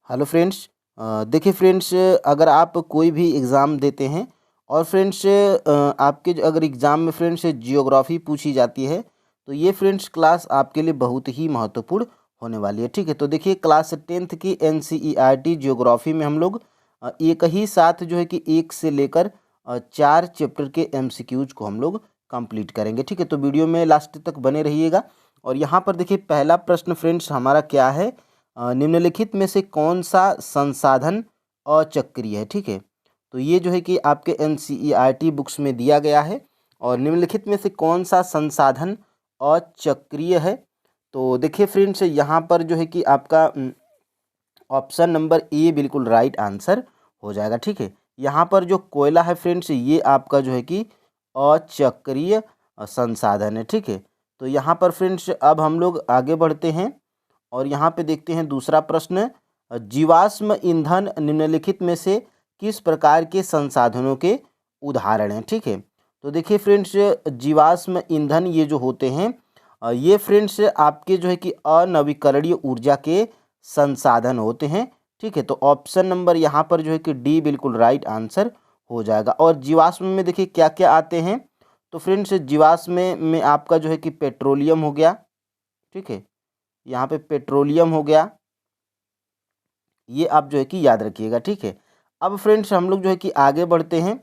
Hello friends. देखिए friends, अगर आप कोई भी एग्ज़ाम देते हैं और फ्रेंड्स आपके अगर एग्ज़ाम में फ्रेंड्स जियोग्राफी पूछी जाती है तो ये फ्रेंड्स क्लास आपके लिए बहुत ही महत्वपूर्ण होने वाली है। ठीक है, तो देखिए क्लास 10th की NCERT जियोग्राफी में हम लोग एक ही साथ जो है कि एक से लेकर 4 चैप्टर के MCQs को हम लोग कंप्लीट करेंगे। ठीक है, तो वीडियो में लास्ट तक बने रहिएगा। और यहाँ पर देखिए पहला प्रश्न फ्रेंड्स हमारा क्या है, निम्नलिखित में से कौन सा संसाधन अचक्रीय है। ठीक है, तो ये जो है कि आपके NCERT बुक्स में दिया गया है। और निम्नलिखित में से कौन सा संसाधन अचक्रीय है। तो देखिए फ्रेंड्स यहाँ पर जो है कि आपका ऑप्शन नंबर ए बिल्कुल राइट आंसर हो जाएगा। ठीक है, यहाँ पर जो कोयला है फ्रेंड्स ये आपका जो है कि अचक्रीय संसाधन है। ठीक है, तो यहाँ पर फ्रेंड्स अब हम लोग आगे बढ़ते हैं और यहाँ पे देखते हैं दूसरा प्रश्न, जीवाश्म ईंधन निम्नलिखित में से किस प्रकार के संसाधनों के उदाहरण हैं। ठीक है, तो देखिए फ्रेंड्स जीवाश्म ईंधन ये जो होते हैं ये फ्रेंड्स आपके जो है कि अनवीकरणीय ऊर्जा के संसाधन होते हैं। ठीक है, तो ऑप्शन नंबर यहाँ पर जो है कि डी बिल्कुल राइट आंसर हो जाएगा। और जीवाश्म में देखिए क्या क्या आते हैं, तो फ्रेंड्स जीवाश्म में आपका जो है कि पेट्रोलियम हो गया। ठीक है, यहाँ पे पेट्रोलियम हो गया, ये आप जो है कि याद रखिएगा। ठीक है, अब फ्रेंड्स हम लोग जो है कि आगे बढ़ते हैं।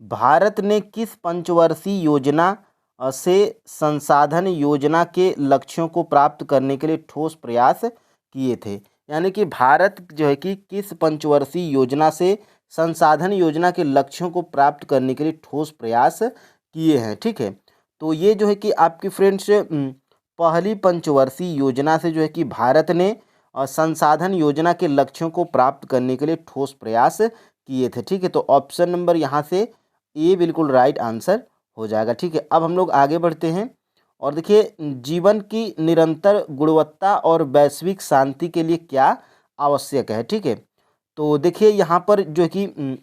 भारत ने किस पंचवर्षीय योजना से संसाधन योजना के लक्ष्यों को प्राप्त करने के लिए ठोस प्रयास किए थे। यानी कि भारत जो है कि किस पंचवर्षीय योजना से संसाधन योजना के लक्ष्यों को प्राप्त करने के लिए ठोस प्रयास किए हैं। ठीक है, तो ये जो है कि आपकी फ्रेंड्स पहली पंचवर्षीय योजना से जो है कि भारत ने संसाधन योजना के लक्ष्यों को प्राप्त करने के लिए ठोस प्रयास किए थे। ठीक है, तो ऑप्शन नंबर यहाँ से ए बिल्कुल राइट आंसर हो जाएगा। ठीक है, अब हम लोग आगे बढ़ते हैं और देखिए जीवन की निरंतर गुणवत्ता और वैश्विक शांति के लिए क्या आवश्यक है। ठीक है, तो देखिए यहाँ पर जो है कि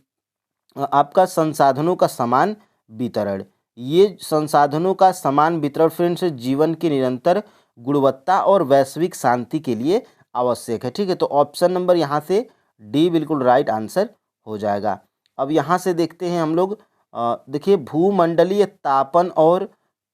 आपका संसाधनों का समान वितरण, ये संसाधनों का समान वितरण फ्रेंड्स जीवन की निरंतर गुणवत्ता और वैश्विक शांति के लिए आवश्यक है। ठीक है, तो ऑप्शन नंबर यहाँ से डी बिल्कुल राइट आंसर हो जाएगा। अब यहाँ से देखते हैं हम लोग, देखिए भूमंडलीय तापन और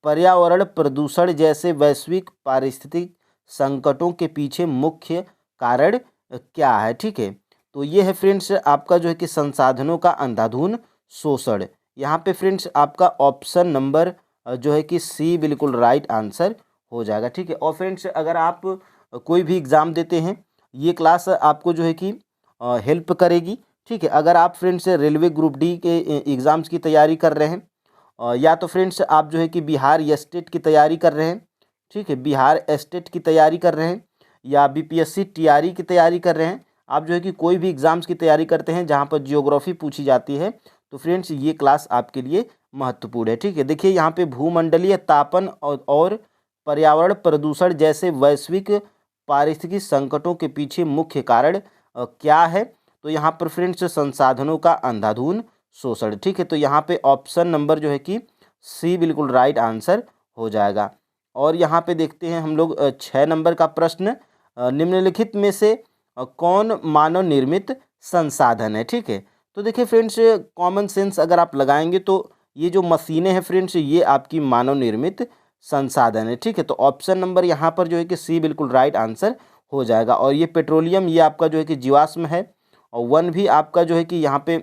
पर्यावरण प्रदूषण जैसे वैश्विक पारिस्थितिक संकटों के पीछे मुख्य कारण क्या है। ठीक है, तो ये है फ्रेंड्स आपका जो है कि संसाधनों का अंधाधुंध शोषण। यहाँ पे फ्रेंड्स आपका ऑप्शन नंबर जो है कि सी बिल्कुल राइट आंसर हो जाएगा। ठीक है, और फ्रेंड्स अगर आप कोई भी एग्ज़ाम देते हैं ये क्लास आपको जो है कि हेल्प करेगी। ठीक है, अगर आप फ्रेंड्स रेलवे ग्रुप डी के एग्ज़ाम्स की तैयारी कर रहे हैं या तो फ्रेंड्स आप जो है कि बिहार स्टेट की तैयारी कर रहे हैं। ठीक है, बिहार स्टेट की तैयारी कर रहे हैं या BPSC TRE की तैयारी कर रहे हैं, आप जो है कि कोई भी एग्ज़ाम्स की तैयारी करते हैं जहाँ पर जियोग्राफी पूछी जाती है तो फ्रेंड्स ये क्लास आपके लिए महत्वपूर्ण है। ठीक है, देखिए यहाँ पे भूमंडलीय तापन और पर्यावरण प्रदूषण जैसे वैश्विक पारिस्थितिक संकटों के पीछे मुख्य कारण क्या है, तो यहाँ पर फ्रेंड्स संसाधनों का अंधाधुंध शोषण। ठीक है, तो यहाँ पे ऑप्शन नंबर जो है कि सी बिल्कुल राइट आंसर हो जाएगा। और यहाँ पे देखते हैं हम लोग 6 नंबर का प्रश्न, निम्नलिखित में से कौन मानव निर्मित संसाधन है। ठीक है, तो देखिए फ्रेंड्स कॉमन सेंस अगर आप लगाएंगे तो ये जो मशीनें हैं फ्रेंड्स ये आपकी मानव निर्मित संसाधन है। ठीक है, तो ऑप्शन नंबर यहाँ पर जो है कि सी बिल्कुल राइट आंसर हो जाएगा। और ये पेट्रोलियम ये आपका जो है कि जीवाश्म है और वन भी आपका जो है कि यहाँ पे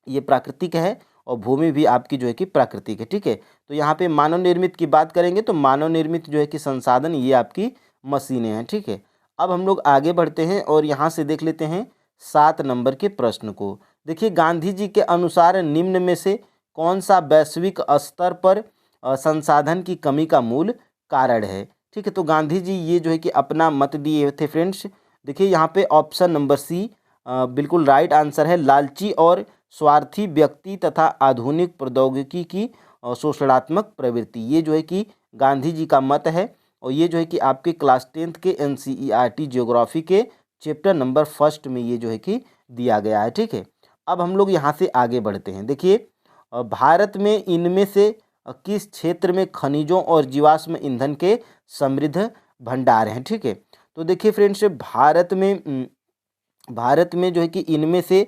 ये प्राकृतिक है और भूमि भी आपकी जो है कि प्राकृतिक है। ठीक है, तो यहाँ पे मानव निर्मित की बात करेंगे तो मानव निर्मित जो है कि संसाधन ये आपकी मशीनें हैं। ठीक है, अब हम लोग आगे बढ़ते हैं और यहाँ से देख लेते हैं 7 नंबर के प्रश्न को। देखिए गांधी जी के अनुसार निम्न में से कौन सा वैश्विक स्तर पर संसाधन की कमी का मूल कारण है। ठीक है, तो गांधी जी ये जो है कि अपना मत दिए थे फ्रेंड्स। देखिए यहाँ पे ऑप्शन नंबर सी बिल्कुल राइट आंसर है, लालची और स्वार्थी व्यक्ति तथा आधुनिक प्रौद्योगिकी की शोषणात्मक प्रवृत्ति, ये जो है कि गांधी जी का मत है। और ये जो है कि आपके क्लास 10th के NCERT जियोग्राफी के चैप्टर नंबर 1 में ये जो है कि दिया गया है। ठीक है, अब हम लोग यहाँ से आगे बढ़ते हैं। देखिए भारत में इनमें से किस क्षेत्र में खनिजों और जीवाश्म ईंधन के समृद्ध भंडार हैं। ठीक है, तो देखिए फ्रेंड्स, भारत में जो है कि इनमें से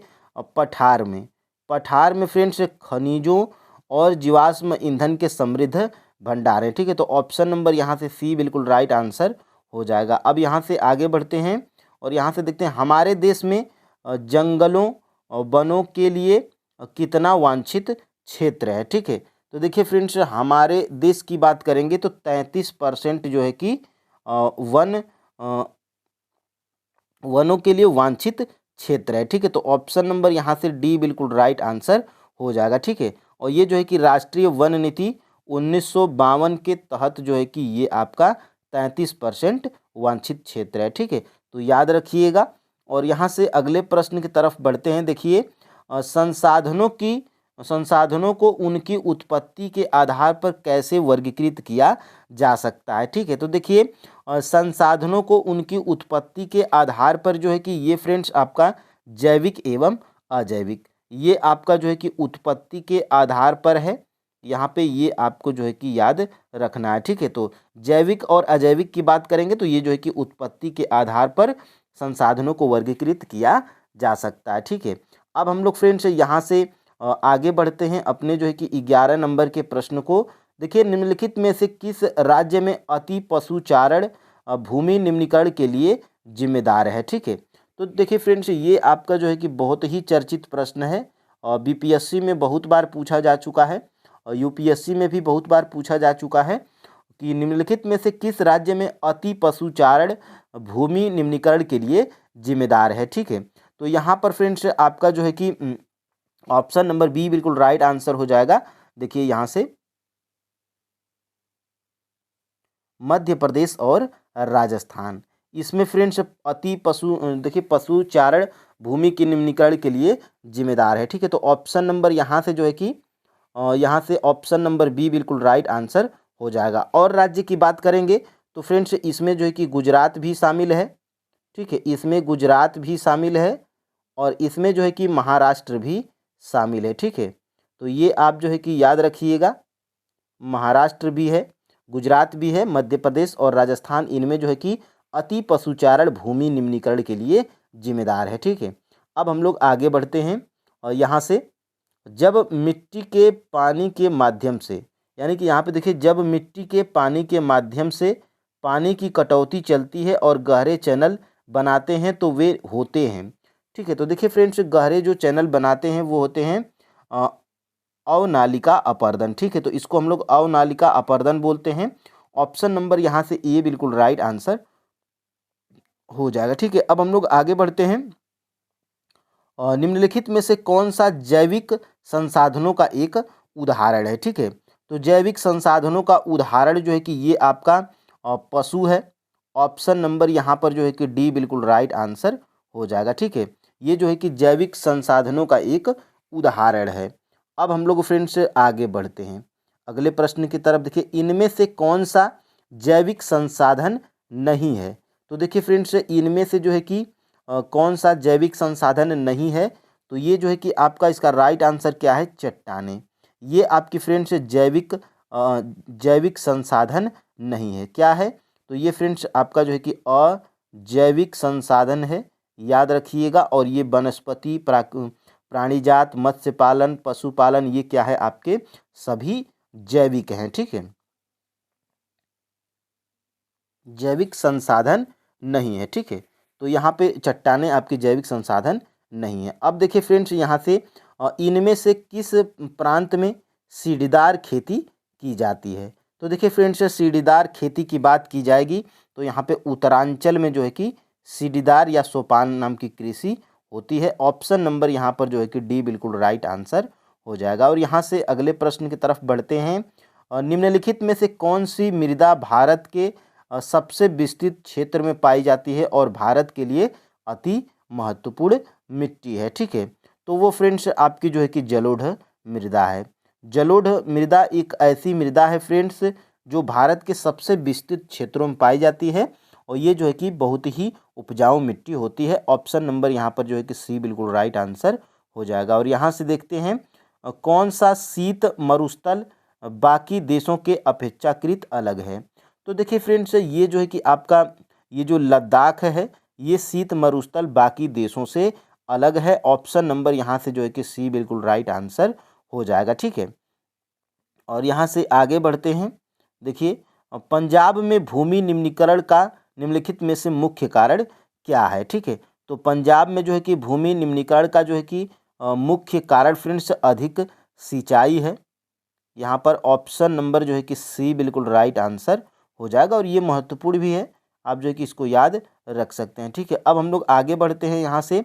पठार में फ्रेंड्स खनिजों और जीवाश्म ईंधन के समृद्ध भंडार हैं। ठीक है, तो ऑप्शन नंबर यहाँ से सी बिल्कुल राइट आंसर हो जाएगा। अब यहाँ से आगे बढ़ते हैं और यहाँ से देखते हैं हमारे देश में जंगलों और वनों के लिए कितना वांछित क्षेत्र है। ठीक है, तो देखिए फ्रेंड्स, हमारे देश की बात करेंगे तो 33% जो है कि वनों के लिए वांछित क्षेत्र है। ठीक है, तो ऑप्शन नंबर यहाँ से डी बिल्कुल राइट आंसर हो जाएगा। ठीक है, और ये जो है कि राष्ट्रीय वन नीति 1952 के तहत जो है कि ये आपका 33% वांछित क्षेत्र है। ठीक है, तो याद रखिएगा। और यहाँ से अगले प्रश्न की तरफ बढ़ते हैं। देखिए, संसाधनों को उनकी उत्पत्ति के आधार पर कैसे वर्गीकृत किया जा सकता है। ठीक है, तो देखिए, संसाधनों को उनकी उत्पत्ति के आधार पर जो है कि ये फ्रेंड्स आपका जैविक एवं अजैविक, ये आपका जो है कि उत्पत्ति के आधार पर है। यहाँ पे ये आपको जो है कि याद रखना है। ठीक है, तो जैविक और अजैविक की बात करेंगे तो ये जो है कि उत्पत्ति के आधार पर संसाधनों को वर्गीकृत किया जा सकता है। ठीक है, अब हम लोग फ्रेंड्स यहाँ से आगे बढ़ते हैं अपने जो है कि 11 नंबर के प्रश्न को। देखिए, निम्नलिखित में से किस राज्य में अति पशुचारण भूमि निम्नीकरण के लिए जिम्मेदार है। ठीक है, तो देखिए फ्रेंड्स, ये आपका जो है कि बहुत ही चर्चित प्रश्न है और बीपीएससी में बहुत बार पूछा जा चुका है और यूपीएससी में भी बहुत बार पूछा जा चुका है कि निम्नलिखित में से किस राज्य में अति पशुचारण भूमि निम्नीकरण के लिए जिम्मेदार है। ठीक है, तो यहाँ पर फ्रेंड्स आपका जो है कि ऑप्शन नंबर बी बिल्कुल राइट आंसर हो जाएगा। देखिए यहाँ से मध्य प्रदेश और राजस्थान, इसमें फ्रेंड्स देखिए पशुचारण भूमि के निम्नीकरण के लिए जिम्मेदार है। ठीक है, तो ऑप्शन नंबर यहाँ से जो है कि यहाँ से ऑप्शन नंबर बी बिल्कुल राइट आंसर हो जाएगा। और राज्य की बात करेंगे तो फ्रेंड्स इसमें जो है कि गुजरात भी शामिल है। ठीक है, इसमें गुजरात भी शामिल है और इसमें जो है कि महाराष्ट्र भी शामिल है। ठीक है, तो ये आप जो है कि याद रखिएगा, महाराष्ट्र भी है, गुजरात भी है, मध्य प्रदेश और राजस्थान इनमें जो है कि अति पशुचारण भूमि निम्नीकरण के लिए जिम्मेदार है। ठीक है, अब हम लोग आगे बढ़ते हैं और यहाँ से जब मिट्टी के पानी के माध्यम से, यानी कि यहाँ पे देखिए, जब मिट्टी के पानी के माध्यम से पानी की कटौती चलती है और गहरे चैनल बनाते हैं तो वे होते हैं। ठीक है, तो देखिए फ्रेंड्स, गहरे जो चैनल बनाते हैं वो होते हैं अवनालिका अपर्दन। ठीक है, तो इसको हम लोग अवनालिका अपर्दन बोलते हैं। ऑप्शन नंबर यहाँ से ए बिल्कुल राइट आंसर हो जाएगा। ठीक है, अब हम लोग आगे बढ़ते हैं। निम्नलिखित में से कौन सा जैविक संसाधनों का एक उदाहरण है। ठीक है, तो जैविक संसाधनों का उदाहरण जो है कि ये आपका पशु है। ऑप्शन नंबर यहाँ पर जो है कि डी बिल्कुल राइट आंसर हो जाएगा। ठीक है, ये जो है कि जैविक संसाधनों का एक उदाहरण है। अब हम लोग फ्रेंड्स आगे बढ़ते हैं अगले प्रश्न की तरफ। देखिए, इनमें से कौन सा जैविक संसाधन नहीं है। तो देखिए फ्रेंड्स, इनमें से जो है कि कौन सा जैविक संसाधन नहीं है, तो ये जो है कि आपका इसका राइट आंसर क्या है, चट्टानें। ये आपकी फ्रेंड्स जैविक संसाधन नहीं है। क्या है, तो ये फ्रेंड्स आपका जो है कि अजैविक संसाधन है, याद रखिएगा। और ये वनस्पति, प्राणीजात, मत्स्य पालन, पशुपालन, ये क्या है, आपके सभी जैविक हैं। ठीक है, जैविक संसाधन नहीं है। ठीक है, तो यहाँ पे चट्टानें आपके जैविक संसाधन नहीं है। अब देखिए फ्रेंड्स, यहाँ से इनमें से किस प्रांत में सीढ़ीदार खेती की जाती है। तो देखिए फ्रेंड्स, सीढ़ीदार खेती की बात की जाएगी तो यहाँ पे उत्तरांचल में जो है कि सीढ़ीदार या सोपान नाम की कृषि होती है। ऑप्शन नंबर यहाँ पर जो है कि डी बिल्कुल राइट आंसर हो जाएगा। और यहाँ से अगले प्रश्न की तरफ बढ़ते हैं। निम्नलिखित में से कौन सी मृदा भारत के सबसे विस्तृत क्षेत्र में पाई जाती है और भारत के लिए अति महत्वपूर्ण मिट्टी है। ठीक है, तो वो फ्रेंड्स आपकी जो है कि जलोढ़ मृदा है। जलोढ़ मृदा एक ऐसी मृदा है फ्रेंड्स जो भारत के सबसे विस्तृत क्षेत्रों में पाई जाती है और ये जो है कि बहुत ही उपजाऊ मिट्टी होती है। ऑप्शन नंबर यहाँ पर जो है कि सी बिल्कुल राइट आंसर हो जाएगा। और यहाँ से देखते हैं कौन सा शीत मरुस्थल बाकी देशों के अपेक्षाकृत अलग है। तो देखिए फ्रेंड्स, ये जो है कि आपका ये जो लद्दाख है ये शीत मरुस्थल बाकी देशों से अलग है। ऑप्शन नंबर यहाँ से जो है कि सी बिल्कुल राइट आंसर हो जाएगा। ठीक है, और यहाँ से आगे बढ़ते हैं। देखिए, पंजाब में भूमि निम्नीकरण का निम्नलिखित में से मुख्य कारण क्या है। ठीक है, तो पंजाब में जो है कि भूमि निम्नीकरण का जो है कि मुख्य कारण फ्रेंड्स अधिक सिंचाई है। यहाँ पर ऑप्शन नंबर जो है कि सी बिल्कुल राइट आंसर हो जाएगा, और ये महत्वपूर्ण भी है, आप जो है कि इसको याद रख सकते हैं। ठीक है, अब हम लोग आगे बढ़ते हैं। यहाँ से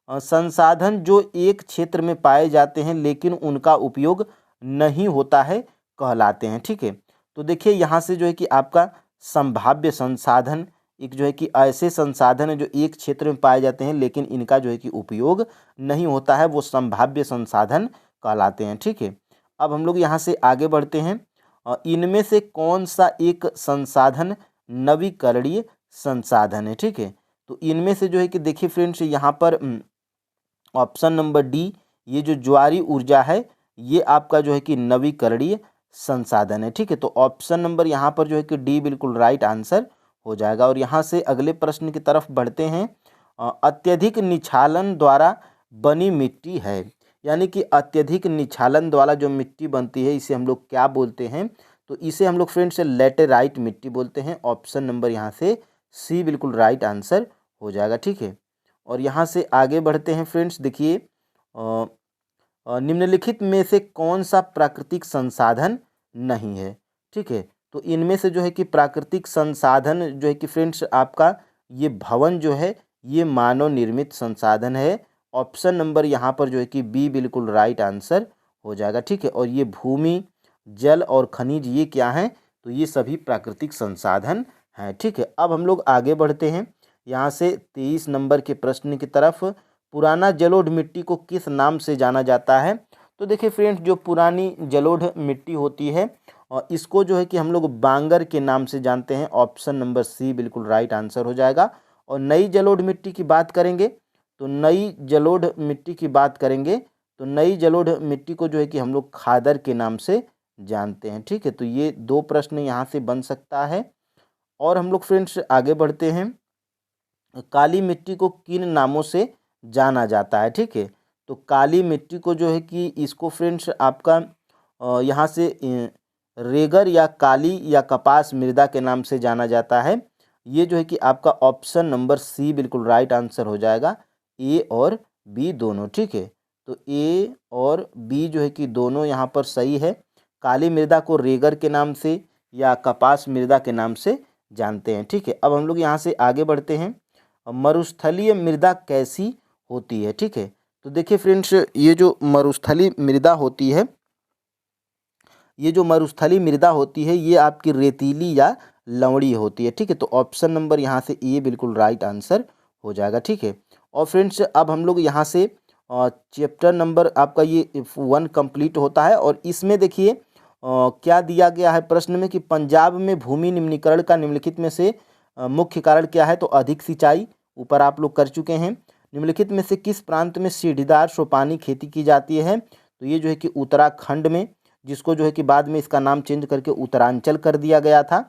संसाधन जो एक क्षेत्र में पाए जाते हैं लेकिन उनका उपयोग नहीं होता है कहलाते हैं। ठीक है, तो देखिए यहाँ से जो है कि आपका संभाव्य संसाधन एक जो है कि ऐसे संसाधन है जो एक क्षेत्र में पाए जाते हैं लेकिन इनका जो है कि उपयोग नहीं होता है, वो संभाव्य संसाधन कहलाते हैं। ठीक है, अब हम लोग यहाँ से आगे बढ़ते हैं। इनमें से कौन सा एक संसाधन नवीकरणीय संसाधन है। ठीक है, तो इनमें से जो है कि देखिए फ्रेंड्स, यहाँ पर ऑप्शन नंबर डी, ये जो ज्वारी ऊर्जा है ये आपका जो है कि नवीकरणीय संसाधन है। ठीक है, तो ऑप्शन नंबर यहाँ पर जो है कि डी बिल्कुल राइट आंसर हो जाएगा। और यहाँ से अगले प्रश्न की तरफ बढ़ते हैं। अत्यधिक निछालन द्वारा बनी मिट्टी है, यानी कि अत्यधिक निछालन द्वारा जो मिट्टी बनती है इसे हम लोग क्या बोलते हैं, तो इसे हम लोग फ्रेंड्स लेटेराइट मिट्टी बोलते हैं। ऑप्शन नंबर यहाँ से सी बिल्कुल राइट आंसर हो जाएगा। ठीक है, और यहाँ से आगे बढ़ते हैं फ्रेंड्स। देखिए, निम्नलिखित में से कौन सा प्राकृतिक संसाधन नहीं है। ठीक है, तो इनमें से जो है कि प्राकृतिक संसाधन जो है कि फ्रेंड्स आपका ये भवन जो है ये मानव निर्मित संसाधन है। ऑप्शन नंबर यहाँ पर जो है कि बी बिल्कुल राइट आंसर हो जाएगा। ठीक है, और ये भूमि, जल और खनिज ये क्या हैं, तो ये सभी प्राकृतिक संसाधन हैं। ठीक है, अब हम लोग आगे बढ़ते हैं। यहाँ से 23 नंबर के प्रश्न की तरफ। पुराना जलोढ़ मिट्टी को किस नाम से जाना जाता है। तो देखिए फ्रेंड्स, जो पुरानी जलोढ़ मिट्टी होती है और इसको जो है कि हम लोग बांगर के नाम से जानते हैं। ऑप्शन नंबर सी बिल्कुल राइट आंसर हो जाएगा। और नई जलोढ़ मिट्टी की बात करेंगे तो नई जलोढ़ मिट्टी की बात करेंगे तो नई जलोढ़ मिट्टी को जो है कि हम लोग खादर के नाम से जानते हैं। ठीक है, तो ये दो प्रश्न यहाँ से बन सकता है। और हम लोग फ्रेंड्स आगे बढ़ते हैं। काली मिट्टी को किन नामों से जाना जाता है। ठीक है, तो काली मिट्टी को जो है कि इसको फ्रेंड्स आपका यहाँ से रेगर या काली या कपास मृदा के नाम से जाना जाता है। ये जो है कि आपका ऑप्शन नंबर सी बिल्कुल राइट आंसर हो जाएगा, ए और बी दोनों। ठीक है, तो ए और बी जो है कि दोनों यहाँ पर सही है। काली मृदा को रेगर के नाम से या कपास मृदा के नाम से जानते हैं। ठीक है, अब हम लोग यहाँ से आगे बढ़ते हैं। मरुस्थलीय मृदा कैसी होती है। ठीक है, तो देखिए फ्रेंड्स, ये जो मरुस्थलीय मृदा होती है ये आपकी रेतीली या लवणी होती है। ठीक है, तो ऑप्शन नंबर यहाँ से ए बिल्कुल राइट आंसर हो जाएगा। ठीक है, और फ्रेंड्स अब हम लोग यहाँ से चैप्टर नंबर आपका ये 1 कंप्लीट होता है। और इसमें देखिए क्या दिया गया है प्रश्न में कि पंजाब में भूमि निम्नीकरण का निम्नलिखित में से मुख्य कारण क्या है। तो अधिक सिंचाई ऊपर आप लोग कर चुके हैं। निम्नलिखित में से किस प्रांत में सीढ़ीदार सोपानी खेती की जाती है। तो ये जो है कि उत्तराखंड में, जिसको जो है कि बाद में इसका नाम चेंज करके उत्तरांचल कर दिया गया था।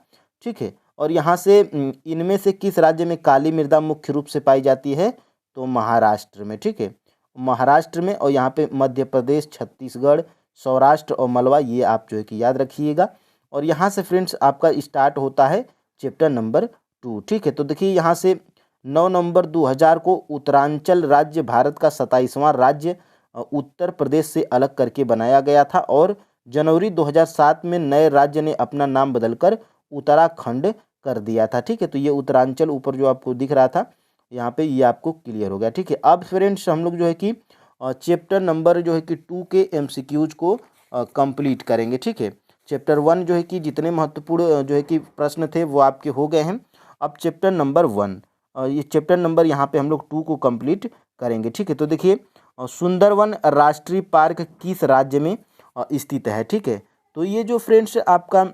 ठीक है, और यहाँ से इनमें से किस राज्य में काली मृदा मुख्य रूप से पाई जाती है। तो महाराष्ट्र में। ठीक है, महाराष्ट्र में, और यहाँ पे मध्य प्रदेश, छत्तीसगढ़, सौराष्ट्र और मलवा, ये आप जो है कि याद रखिएगा। और यहाँ से फ्रेंड्स आपका स्टार्ट होता है चैप्टर नंबर 2। ठीक है, तो देखिए यहाँ से 9 नवंबर 2000 को उत्तरांचल राज्य भारत का 27वां राज्य उत्तर प्रदेश से अलग करके बनाया गया था। और जनवरी 2007 में नए राज्य ने अपना नाम बदलकर उत्तराखंड कर दिया था। ठीक है, तो ये उत्तरांचल ऊपर जो आपको दिख रहा था यहाँ पे, ये आपको क्लियर हो गया। ठीक है, अब फ्रेंड्स हम लोग जो है कि चैप्टर नंबर जो है कि 2 के MCQs को कंप्लीट करेंगे। ठीक है, चैप्टर 1 जो है कि जितने महत्वपूर्ण जो है कि प्रश्न थे वो आपके हो गए हैं। अब चैप्टर नंबर 1, ये चैप्टर नंबर यहाँ पे हम लोग 2 को कंप्लीट करेंगे। ठीक है, तो देखिए सुंदरवन राष्ट्रीय पार्क किस राज्य में स्थित है। ठीक है, तो ये जो फ्रेंड्स आपका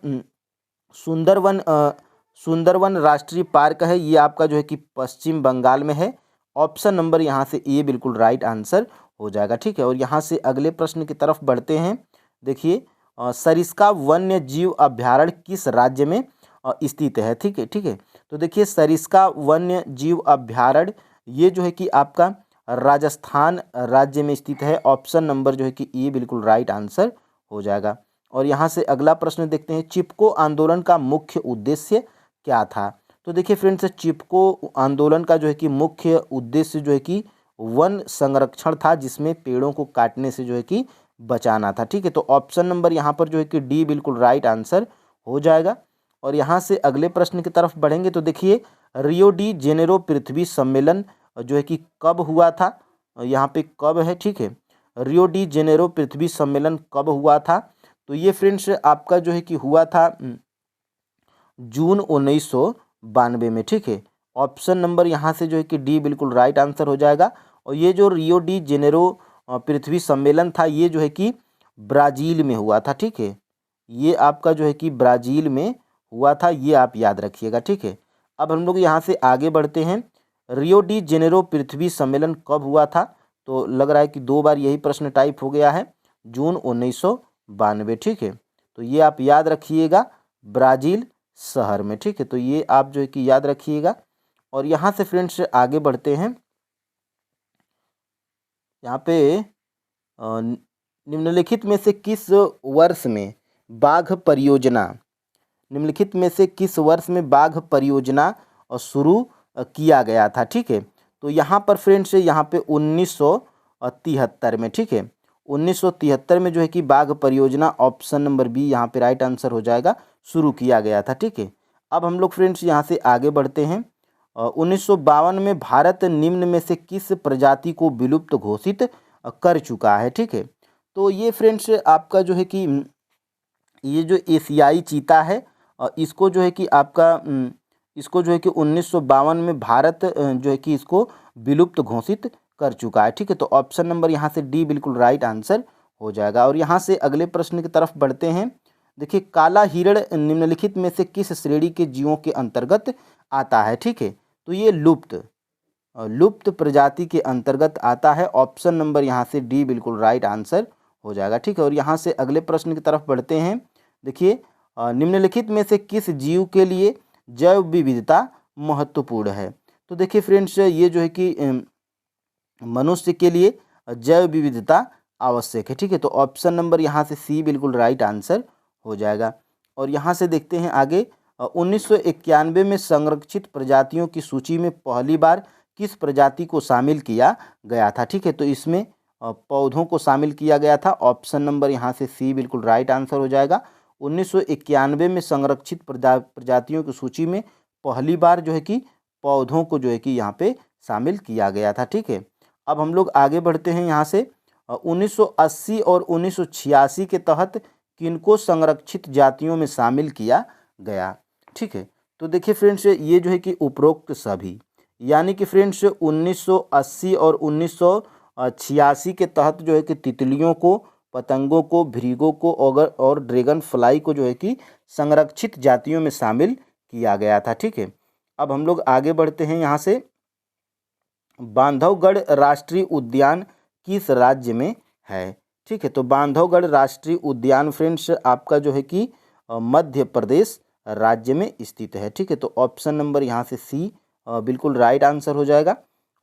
सुंदरवन राष्ट्रीय पार्क है ये आपका जो है कि पश्चिम बंगाल में है। ऑप्शन नंबर यहाँ से ए बिल्कुल राइट आंसर हो जाएगा। ठीक है, और यहाँ से अगले प्रश्न की तरफ बढ़ते हैं। देखिए सरिस्का वन्य जीव अभ्यारण्य किस राज्य में स्थित है। ठीक है, तो देखिए सरिस्का वन्य जीव अभ्यारण्य ये जो है कि आपका राजस्थान राज्य में स्थित है। ऑप्शन नंबर जो है कि ये बिल्कुल राइट आंसर हो जाएगा। और यहाँ से अगला प्रश्न देखते हैं, चिपको आंदोलन का मुख्य उद्देश्य क्या था। तो देखिए फ्रेंड्स, चिपको आंदोलन का जो है कि मुख्य उद्देश्य जो है कि वन संरक्षण था, जिसमें पेड़ों को काटने से जो है कि बचाना था। ठीक है, तो ऑप्शन नंबर यहाँ पर जो है कि डी बिल्कुल राइट आंसर हो जाएगा। और यहाँ से अगले प्रश्न की तरफ बढ़ेंगे तो देखिए रियो डी जेनेरो पृथ्वी सम्मेलन जो है कि कब हुआ था, यहाँ पे कब है। ठीक है, रियो डी जेनेरो पृथ्वी सम्मेलन कब हुआ था, तो ये फ्रेंड्स आपका जो है कि हुआ था जून 1992 में। ठीक है, ऑप्शन नंबर यहाँ से जो है कि डी बिल्कुल राइट आंसर हो जाएगा। और ये जो रियो डी जेनेरो पृथ्वी सम्मेलन था ये जो है कि ब्राज़ील में हुआ था। ठीक है, ये आपका जो है कि ब्राज़ील में हुआ था, ये आप याद रखिएगा। ठीक है, अब हम लोग यहाँ से आगे बढ़ते हैं। रियो डी जेनेरो पृथ्वी सम्मेलन कब हुआ था, तो लग रहा है कि 2 बार यही प्रश्न टाइप हो गया है, जून 1992। ठीक है, तो ये आप याद रखिएगा, ब्राज़ील शहर में। ठीक है, तो ये आप जो है कि याद रखिएगा। और यहाँ से फ्रेंड्स आगे बढ़ते हैं। यहाँ पे निम्नलिखित में से किस वर्ष में बाघ परियोजना, निम्नलिखित में से किस वर्ष में बाघ परियोजना शुरू किया गया था। ठीक है, तो यहाँ पर फ्रेंड्स यहाँ पे 1973 में। ठीक है, 1973 में जो है कि बाघ परियोजना, ऑप्शन नंबर बी यहाँ पे राइट आंसर हो जाएगा, शुरू किया गया था। ठीक है, अब हम लोग फ्रेंड्स यहाँ से आगे बढ़ते हैं। 1952 में भारत निम्न में से किस प्रजाति को विलुप्त घोषित कर चुका है। ठीक है, तो ये फ्रेंड्स आपका जो है कि ये जो एशियाई चीता है, इसको जो है कि आपका इसको जो है कि 1952 में भारत जो है कि इसको विलुप्त घोषित कर चुका है। ठीक है, तो ऑप्शन नंबर यहाँ से डी बिल्कुल राइट आंसर हो जाएगा। और यहाँ से अगले प्रश्न की तरफ बढ़ते हैं। देखिए काला हिरण निम्नलिखित में से किस श्रेणी के जीवों के अंतर्गत आता है। ठीक है, तो ये लुप्त प्रजाति के अंतर्गत आता है। ऑप्शन नंबर यहाँ से डी बिल्कुल राइट आंसर हो जाएगा। ठीक है, और यहाँ से अगले प्रश्न की तरफ बढ़ते हैं। देखिए निम्नलिखित में से किस जीव के लिए जैव विविधता महत्वपूर्ण है। तो देखिए फ्रेंड्स ये जो है कि मनुष्य के लिए जैव विविधता आवश्यक है। ठीक है, तो ऑप्शन नंबर यहाँ से सी बिल्कुल राइट आंसर हो जाएगा। और यहाँ से देखते हैं आगे। 1991 में संरक्षित प्रजातियों की सूची में पहली बार किस प्रजाति को शामिल किया गया था। ठीक है, तो इसमें पौधों को शामिल किया गया था। ऑप्शन नंबर यहाँ से सी बिल्कुल राइट आंसर हो जाएगा। 1991 में संरक्षित प्रजातियों की सूची में पहली बार जो है कि पौधों को जो है कि यहाँ पे शामिल किया गया था। ठीक है, अब हम लोग आगे बढ़ते हैं। यहाँ से 1980 और 1986 के तहत किनको संरक्षित जातियों में शामिल किया गया। ठीक है, तो देखिए फ्रेंड्स ये जो है कि उपरोक्त सभी, यानी कि फ्रेंड्स 1980 और 1986 के तहत जो है कि तितलियों को, पतंगों को, भृगों को और ड्रैगन फ्लाई को जो है कि संरक्षित जातियों में शामिल किया गया था। ठीक है, अब हम लोग आगे बढ़ते हैं। यहाँ से बांधवगढ़ राष्ट्रीय उद्यान किस राज्य में है। ठीक है, तो बांधवगढ़ राष्ट्रीय उद्यान फ्रेंड्स आपका जो है कि मध्य प्रदेश राज्य में स्थित है। ठीक है, तो ऑप्शन नंबर यहाँ से सी बिल्कुल राइट आंसर हो जाएगा।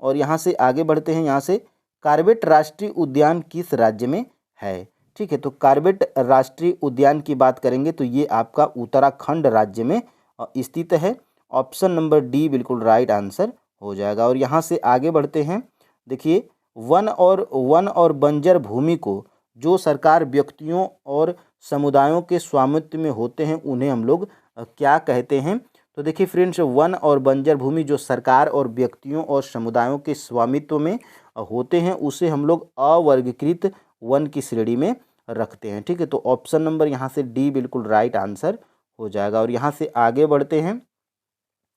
और यहाँ से आगे बढ़ते हैं। यहाँ से कार्बेट राष्ट्रीय उद्यान किस राज्य में है। ठीक है, तो कार्बेट राष्ट्रीय उद्यान की बात करेंगे तो ये आपका उत्तराखंड राज्य में स्थित है। ऑप्शन नंबर डी बिल्कुल राइट आंसर हो जाएगा। और यहाँ से आगे बढ़ते हैं। देखिए वन और बंजर भूमि को जो सरकार व्यक्तियों और समुदायों के स्वामित्व में होते हैं उन्हें हम लोग क्या कहते हैं। तो देखिए फ्रेंड्स वन और बंजर भूमि जो सरकार और व्यक्तियों और समुदायों के स्वामित्व में होते हैं उसे हम लोग अवर्गीकृत वन की श्रेणी में रखते हैं। ठीक है, तो ऑप्शन नंबर यहाँ से डी बिल्कुल राइट आंसर हो जाएगा। और यहाँ से आगे बढ़ते हैं।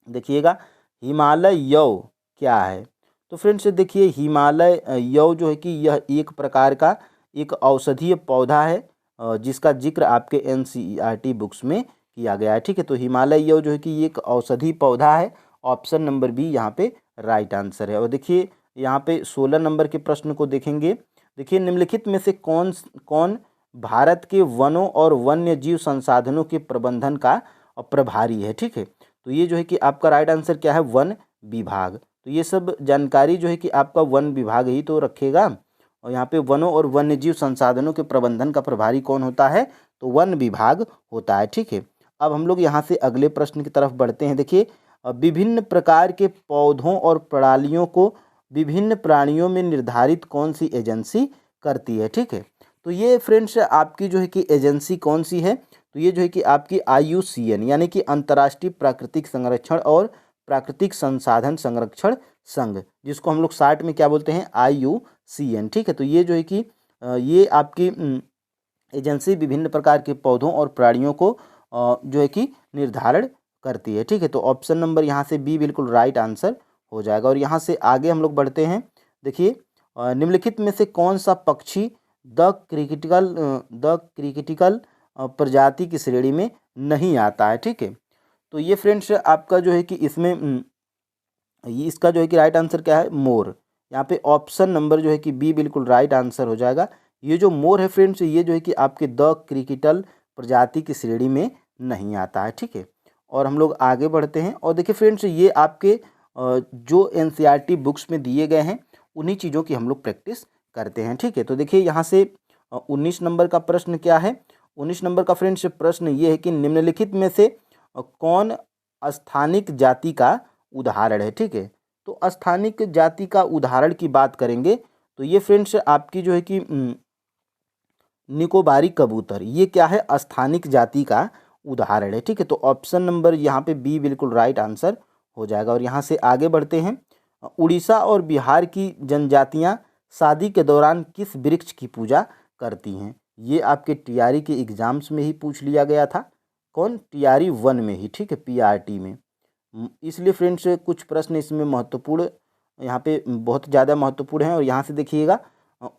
देखिएगा हिमालय यव क्या है। तो फ्रेंड्स देखिए हिमालय यव जो है कि यह एक प्रकार का एक औषधीय पौधा है जिसका जिक्र आपके NCERT बुक्स में किया गया है। ठीक है, तो हिमालय यव जो है कि एक औषधि पौधा है। ऑप्शन नंबर बी यहाँ पे राइट आंसर है। और देखिए यहाँ पे 16 नंबर के प्रश्न को देखेंगे। देखिए निम्नलिखित में से कौन भारत के वनों और वन्य जीव संसाधनों के प्रबंधन का प्रभारी है। ठीक है, तो ये जो है कि आपका राइट आंसर क्या है, वन विभाग। तो ये सब जानकारी जो है कि आपका वन विभाग ही तो रखेगा। और यहाँ पे वनों और वन्यजीव संसाधनों के प्रबंधन का प्रभारी कौन होता है, तो वन विभाग होता है। ठीक है, अब हम लोग यहाँ से अगले प्रश्न की तरफ बढ़ते हैं। देखिए, विभिन्न प्रकार के पौधों और प्रणालियों को विभिन्न प्राणियों में निर्धारित कौन सी एजेंसी करती है। ठीक है, तो ये फ्रेंड्स आपकी जो है कि एजेंसी कौन सी है, तो ये जो है कि आपकी IUCN यानी कि अंतर्राष्ट्रीय प्राकृतिक संरक्षण और प्राकृतिक संसाधन संरक्षण संघ, जिसको हम लोग शार्ट में क्या बोलते हैं, IUCN। ठीक है, तो ये जो है कि ये आपकी एजेंसी विभिन्न प्रकार के पौधों और प्राणियों को जो है कि निर्धारण करती है। ठीक है, तो ऑप्शन नंबर यहाँ से बी बिल्कुल राइट आंसर हो जाएगा। और यहाँ से आगे हम लोग बढ़ते हैं। देखिए, निम्नलिखित में से कौन सा पक्षी द क्रिटिकल प्रजाति की श्रेणी में नहीं आता है। ठीक है, तो ये फ्रेंड्स आपका जो है कि इसमें ये इसका जो है कि राइट आंसर क्या है, मोर। यहाँ पे ऑप्शन नंबर जो है कि बी बिल्कुल राइट आंसर हो जाएगा। ये जो मोर है फ्रेंड्स, ये जो है कि आपके द क्रिटिकल प्रजाति की श्रेणी में नहीं आता है। ठीक है, और हम लोग आगे बढ़ते हैं। और देखिए फ्रेंड्स, ये आपके जो NCERT बुक्स में दिए गए हैं उन्हीं चीज़ों की हम लोग प्रैक्टिस करते हैं। ठीक है, तो देखिए यहाँ से 19 नंबर का प्रश्न क्या है। 19 नंबर का फ्रेंड्स प्रश्न ये है कि निम्नलिखित में से कौन स्थानिक जाति का उदाहरण है। ठीक है, तो स्थानिक जाति का उदाहरण की बात करेंगे तो ये फ्रेंड्स आपकी जो है कि निकोबारी कबूतर, ये क्या है, स्थानिक जाति का उदाहरण है। ठीक है, तो ऑप्शन नंबर यहाँ पे बी बिल्कुल राइट आंसर हो जाएगा। और यहाँ से आगे बढ़ते हैं। उड़ीसा और बिहार की जनजातियाँ शादी के दौरान किस वृक्ष की पूजा करती हैं। ये आपके TRE के एग्जाम्स में ही पूछ लिया गया था। कौन, TRE 1 में ही। ठीक है, PRT में। इसलिए फ्रेंड्स कुछ प्रश्न इसमें महत्वपूर्ण, यहाँ पे बहुत ज़्यादा महत्वपूर्ण हैं। और यहाँ से देखिएगा,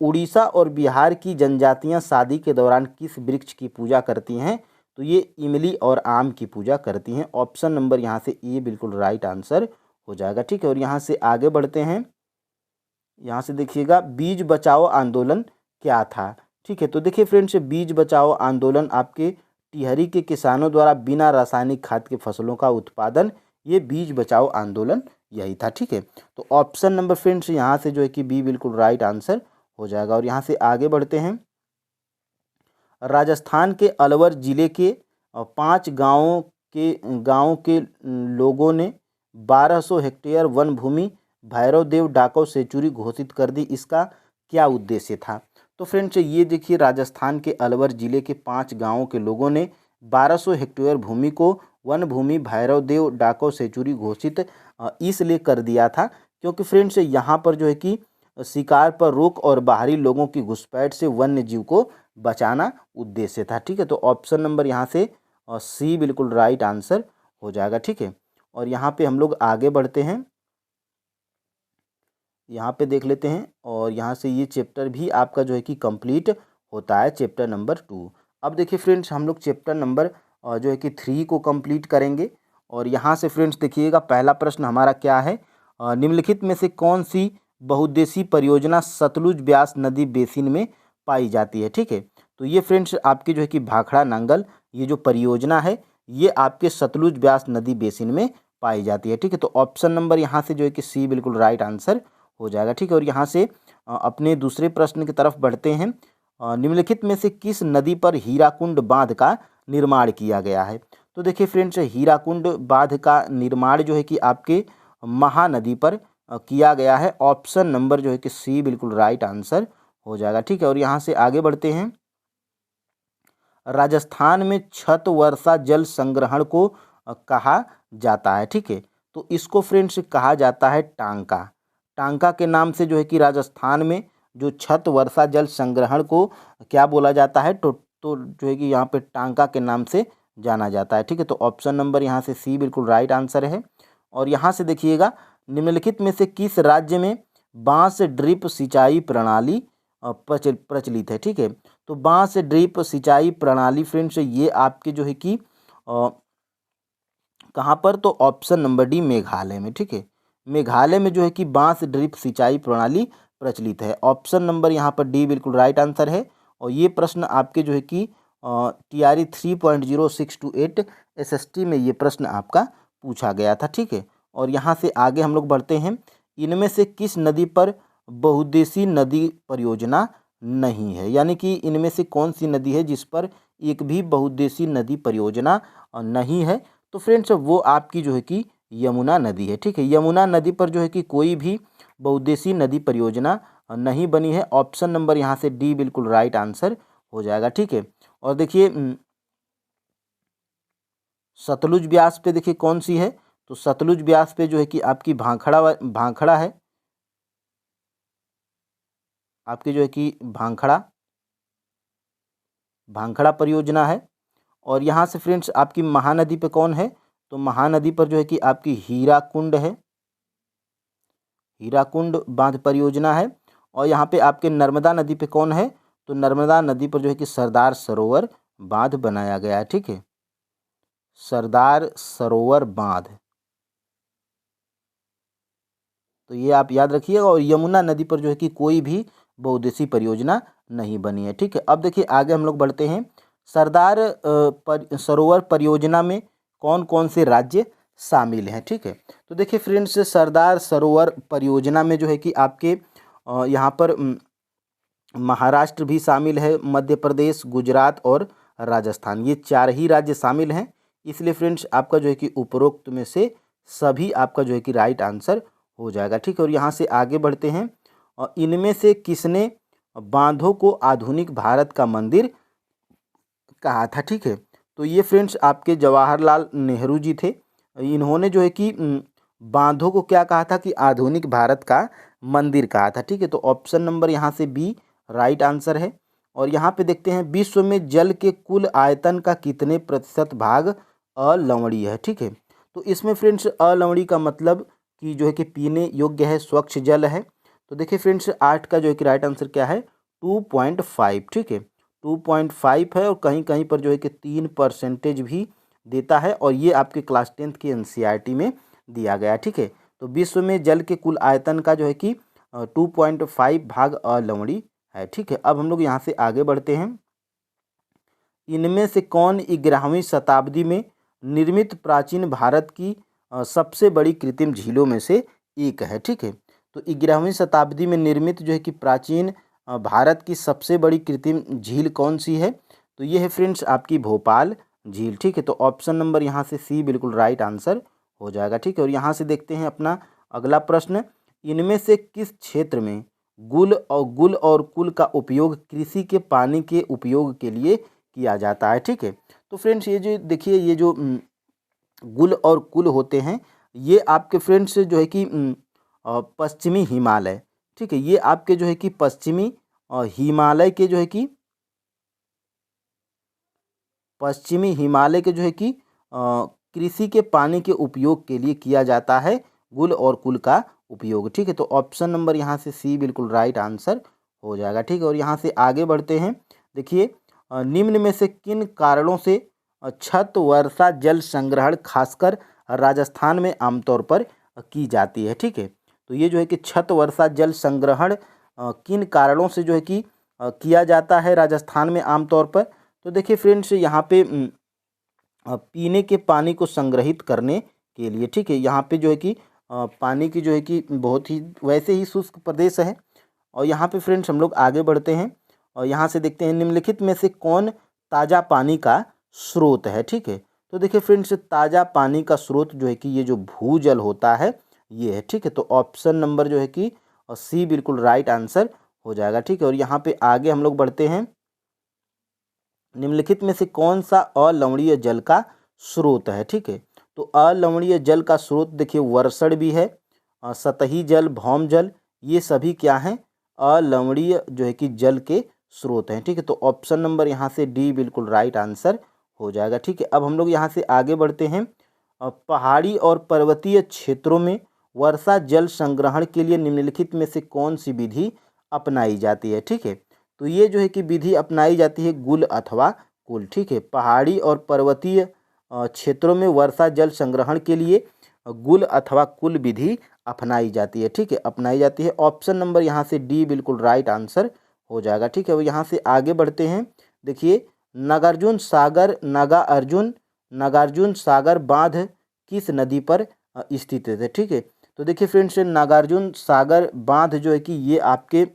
उड़ीसा और बिहार की जनजातियाँ शादी के दौरान किस वृक्ष की पूजा करती हैं, तो ये इमली और आम की पूजा करती हैं। ऑप्शन नंबर यहाँ से ए बिल्कुल राइट आंसर हो जाएगा। ठीक है, और यहाँ से आगे बढ़ते हैं। यहाँ से देखिएगा, बीज बचाओ आंदोलन क्या था। ठीक है, तो देखिए फ्रेंड्स, बीज बचाओ आंदोलन आपके टिहरी के किसानों द्वारा बिना रासायनिक खाद के फसलों का उत्पादन, ये बीज बचाओ आंदोलन यही था। ठीक है, तो ऑप्शन नंबर फ्रेंड्स यहाँ से जो है कि बी बिल्कुल राइट आंसर हो जाएगा। और यहाँ से आगे बढ़ते हैं। राजस्थान के अलवर जिले के 5 गाँव के लोगों ने 1200 हेक्टेयर वन भूमि भैरव देव डाकौ सेंचुरी घोषित कर दी। इसका क्या उद्देश्य था। तो फ्रेंड्स ये देखिए, राजस्थान के अलवर जिले के 5 गाँवों के लोगों ने 1200 हेक्टेयर भूमि को वन भूमि भैरव देव डाकौ सेंचुरी घोषित इसलिए कर दिया था क्योंकि फ्रेंड्स यहाँ पर जो है कि शिकार पर रोक और बाहरी लोगों की घुसपैठ से वन्य जीव को बचाना उद्देश्य था। ठीक है, तो ऑप्शन नंबर यहाँ से सी बिल्कुल राइट आंसर हो जाएगा। ठीक है, और यहाँ पे हम लोग आगे बढ़ते हैं। यहाँ पे देख लेते हैं। और यहाँ से ये चैप्टर भी आपका जो है कि कंप्लीट होता है, चैप्टर नंबर 2। अब देखिए फ्रेंड्स, हम लोग चैप्टर नंबर जो है कि 3 को कंप्लीट करेंगे। और यहाँ से फ्रेंड्स देखिएगा, पहला प्रश्न हमारा क्या है, निम्नलिखित में से कौन सी बहुउद्देशीय परियोजना सतलुज ब्यास नदी बेसिन में पाई जाती है। ठीक है, तो ये फ्रेंड्स आपकी जो है कि भाखड़ा नांगल, ये जो परियोजना है ये आपके सतलुज ब्यास नदी बेसिन में पाई जाती है। ठीक है, तो ऑप्शन नंबर यहाँ से जो है कि सी बिल्कुल राइट आंसर हो जाएगा। ठीक है, और यहाँ से अपने दूसरे प्रश्न की तरफ बढ़ते हैं। निम्नलिखित में से किस नदी पर हीराकुंड बांध का निर्माण किया गया है। तो देखिए फ्रेंड्स, हीराकुंड बांध का निर्माण जो है कि आपके महानदी पर किया गया है। ऑप्शन नंबर जो है कि सी बिल्कुल राइट आंसर हो जाएगा। ठीक है, और यहाँ से आगे बढ़ते हैं। राजस्थान में छत वर्षा जल संग्रहण को कहा जाता है। ठीक है, तो इसको फ्रेंड्स कहा जाता है टांका। टांका के नाम से जो है कि राजस्थान में जो छत वर्षा जल संग्रहण को क्या बोला जाता है, तो जो है कि यहाँ पे टांका के नाम से जाना जाता है। ठीक है, तो ऑप्शन नंबर यहाँ से सी बिल्कुल राइट आंसर है। और यहाँ से देखिएगा, निम्नलिखित में से किस राज्य में बांस ड्रिप सिंचाई प्रणाली प्रचलित है। ठीक है, तो बांस ड्रिप सिंचाई प्रणाली फ्रेंड्स ये आपके जो है कि कहाँ पर, तो ऑप्शन नंबर डी मेघालय में। ठीक है, मेघालय में जो है कि बांस ड्रिप सिंचाई प्रणाली प्रचलित है। ऑप्शन नंबर यहाँ पर डी बिल्कुल राइट आंसर है। और ये प्रश्न आपके जो है कि TRE 3.0 6 to 8 SST में ये प्रश्न आपका पूछा गया था, ठीक है। और यहाँ से आगे हम लोग बढ़ते हैं, इनमें से किस नदी पर बहुउद्देशीय नदी परियोजना नहीं है, यानी कि इनमें से कौन सी नदी है जिस पर एक भी बहुउद्देशीय नदी परियोजना नहीं है। तो फ्रेंड्स वो आपकी जो है कि यमुना नदी है, ठीक है। यमुना नदी पर जो है कि कोई भी बहुउद्देशीय नदी परियोजना नहीं बनी है। ऑप्शन नंबर यहाँ से डी बिल्कुल राइट आंसर हो जाएगा, ठीक है। और देखिए सतलुज ब्यास पे देखिए कौन सी है, तो सतलुज ब्यास पे जो है कि आपकी भांखड़ा है, आपकी जो है कि भांखड़ा परियोजना है। और यहाँ से फ्रेंड्स आपकी महानदी पे कौन है, तो महानदी पर जो है कि आपकी हीराकुंड है, हीराकुंड बांध परियोजना है। और यहाँ पे आपके नर्मदा नदी पे कौन है, तो नर्मदा नदी पर जो है कि सरदार सरोवर बांध बनाया गया है, ठीक है, सरदार सरोवर बांध। तो ये आप याद रखिएगा। और यमुना नदी पर जो है कि कोई भी बहुउद्देशीय परियोजना नहीं बनी है, ठीक है। अब देखिए आगे हम लोग बढ़ते हैं, सरदार सरोवर परियोजना में कौन कौन से राज्य शामिल हैं, ठीक है। तो देखिए फ्रेंड्स सरदार सरोवर परियोजना में जो है कि आपके यहाँ पर महाराष्ट्र भी शामिल है, मध्य प्रदेश, गुजरात और राजस्थान, ये 4 ही राज्य शामिल हैं। इसलिए फ्रेंड्स आपका जो है कि उपरोक्त में से सभी आपका जो है कि राइट आंसर हो जाएगा, ठीक है। और यहाँ से आगे बढ़ते हैं, इनमें से किसने बांधों को आधुनिक भारत का मंदिर कहा था, ठीक है। तो ये फ्रेंड्स आपके जवाहरलाल नेहरू जी थे। इन्होंने जो है कि बांधों को क्या कहा था, कि आधुनिक भारत का मंदिर कहा था, ठीक है। तो ऑप्शन नंबर यहाँ से बी राइट आंसर है। और यहाँ पे देखते हैं, विश्व में जल के कुल आयतन का कितने प्रतिशत भाग अलवणीय है, ठीक है। तो इसमें फ्रेंड्स अलवणीय का मतलब कि जो है कि पीने योग्य है, स्वच्छ जल है। तो देखिए फ्रेंड्स 8 का जो है कि राइट आंसर क्या है, 2.5, ठीक है, 2.5 है। और कहीं कहीं पर जो है कि 3% भी देता है, और ये आपके क्लास 10th की NCERT में दिया गया, ठीक है। तो विश्व में जल के कुल आयतन का जो है कि 2.5 भाग अलवणीय है, ठीक है। अब हम लोग यहाँ से आगे बढ़ते हैं, इनमें से कौन 11वीं शताब्दी में निर्मित प्राचीन भारत की सबसे बड़ी कृत्रिम झीलों में से एक है, ठीक है। तो 11वीं शताब्दी में निर्मित जो है कि प्राचीन भारत की सबसे बड़ी कृत्रिम झील कौन सी है, तो ये है फ्रेंड्स आपकी भोपाल झील, ठीक है। तो ऑप्शन नंबर यहाँ से सी बिल्कुल राइट आंसर हो जाएगा, ठीक है। और यहाँ से देखते हैं अपना अगला प्रश्न, इनमें से किस क्षेत्र में गुल और कुल का उपयोग कृषि के पानी के उपयोग के लिए किया जाता है, ठीक है। तो फ्रेंड्स ये जो देखिए, ये जो गुल और कुल होते हैं, ये आपके फ्रेंड्स जो है कि पश्चिमी हिमालय, ठीक है, ये आपके जो है कि पश्चिमी हिमालय के जो है कि पश्चिमी हिमालय के जो है कि कृषि के पानी के उपयोग के लिए किया जाता है गुल और कुल का उपयोग, ठीक है। तो ऑप्शन नंबर यहाँ से सी बिल्कुल राइट आंसर हो जाएगा, ठीक है। और यहाँ से आगे बढ़ते हैं, देखिए निम्न में से किन कारणों से छत वर्षा जल संग्रहण खासकर राजस्थान में आमतौर पर की जाती है, ठीक है। तो ये जो है कि छत वर्षा जल संग्रहण किन कारणों से जो है कि किया जाता है राजस्थान में आमतौर पर, तो देखिए फ्रेंड्स यहाँ पे पीने के पानी को संग्रहित करने के लिए, ठीक है। यहाँ पे जो है कि पानी की जो है कि बहुत ही वैसे ही शुष्क प्रदेश है। और यहाँ पे फ्रेंड्स हम लोग आगे बढ़ते हैं, और यहाँ से देखते हैं निम्नलिखित में से कौन ताज़ा पानी का स्रोत है, ठीक है। तो देखिए फ्रेंड्स ताज़ा पानी का स्रोत जो है कि ये जो भूजल होता है ये है, ठीक है। तो ऑप्शन नंबर जो है कि सी बिल्कुल राइट आंसर हो जाएगा, ठीक है। और यहाँ पे आगे हम लोग बढ़ते हैं, निम्नलिखित में से कौन सा अलवणीय जल का स्रोत है, ठीक है। तो अलवणीय जल का स्रोत देखिए वर्षण भी है, सतही जल, भौम जल, ये सभी क्या हैं, अलवणीय जो है कि जल के स्रोत हैं, ठीक है। तो ऑप्शन नंबर यहाँ से डी बिल्कुल राइट आंसर हो जाएगा, ठीक है। अब हम लोग यहाँ से आगे बढ़ते हैं, पहाड़ी और पर्वतीय क्षेत्रों में वर्षा जल संग्रहण के लिए निम्नलिखित में से कौन सी विधि अपनाई जाती है, ठीक है। तो ये जो है कि विधि अपनाई जाती है गुल अथवा कुल, ठीक है। पहाड़ी और पर्वतीय क्षेत्रों में वर्षा जल संग्रहण के लिए गुल अथवा कुल विधि अपनाई जाती है, ठीक है, अपनाई जाती है। ऑप्शन नंबर यहाँ से डी बिल्कुल राइट आंसर हो जाएगा, ठीक है। और यहाँ से आगे बढ़ते हैं, देखिए नागार्जुन सागर बांध किस नदी पर स्थित है। ठीक है, तो देखिए फ्रेंड्स, नागार्जुन सागर बांध जो है कि ये आपके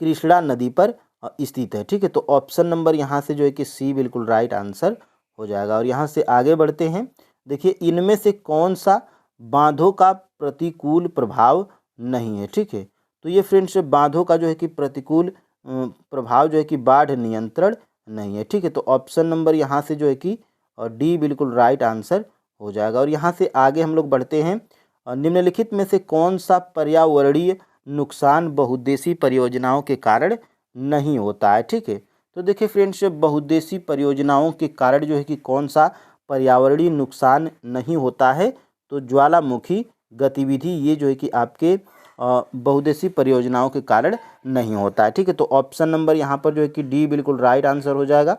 कृष्णा नदी पर स्थित है। ठीक है, तो ऑप्शन नंबर यहाँ से जो है कि सी बिल्कुल राइट आंसर हो जाएगा। और यहाँ से आगे बढ़ते हैं। देखिए, इनमें से कौन सा बांधों का प्रतिकूल प्रभाव नहीं है। ठीक है, तो ये फ्रेंड्स बांधों का जो है कि प्रतिकूल प्रभाव जो है कि बाढ़ नियंत्रण नहीं है। ठीक है, तो ऑप्शन नंबर यहाँ से जो है कि डी बिल्कुल राइट आंसर हो जाएगा। और यहाँ से आगे हम लोग बढ़ते हैं। निम्नलिखित में से कौन सा पर्यावरणीय नुकसान बहुउद्देशीय परियोजनाओं के कारण नहीं होता है। ठीक है, तो देखिए फ्रेंड्स, बहुउद्देशीय परियोजनाओं के कारण जो है कि कौन सा पर्यावरणीय नुकसान नहीं होता है, तो ज्वालामुखी गतिविधि ये जो है कि आपके बहुउद्देशीय परियोजनाओं के कारण नहीं होता है। ठीक है, तो ऑप्शन नंबर यहाँ पर जो है कि डी बिल्कुल राइट आंसर हो जाएगा।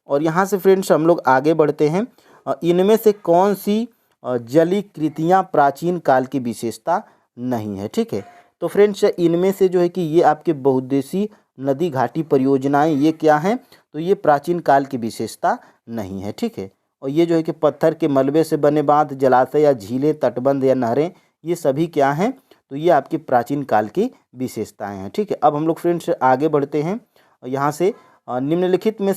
और यहाँ से फ्रेंड्स हम लोग आगे बढ़ते हैं। इनमें से कौन सी जलीय कृतियाँ प्राचीन काल की विशेषता नहीं है। ठीक है, तो फ्रेंड्स इनमें से जो है कि ये आपके बहुउद्देशीय नदी घाटी परियोजनाएं ये क्या हैं, तो ये प्राचीन काल की विशेषता नहीं है। ठीक है, और ये जो है कि पत्थर के मलबे से बने बांध, जलाशय या झीलें, तटबंध या नहरें, ये सभी क्या हैं, तो ये आपकी प्राचीन काल की विशेषताएं हैं। ठीक है, अब हम लोग फ्रेंड्स आगे बढ़ते हैं। यहाँ से निम्नलिखित में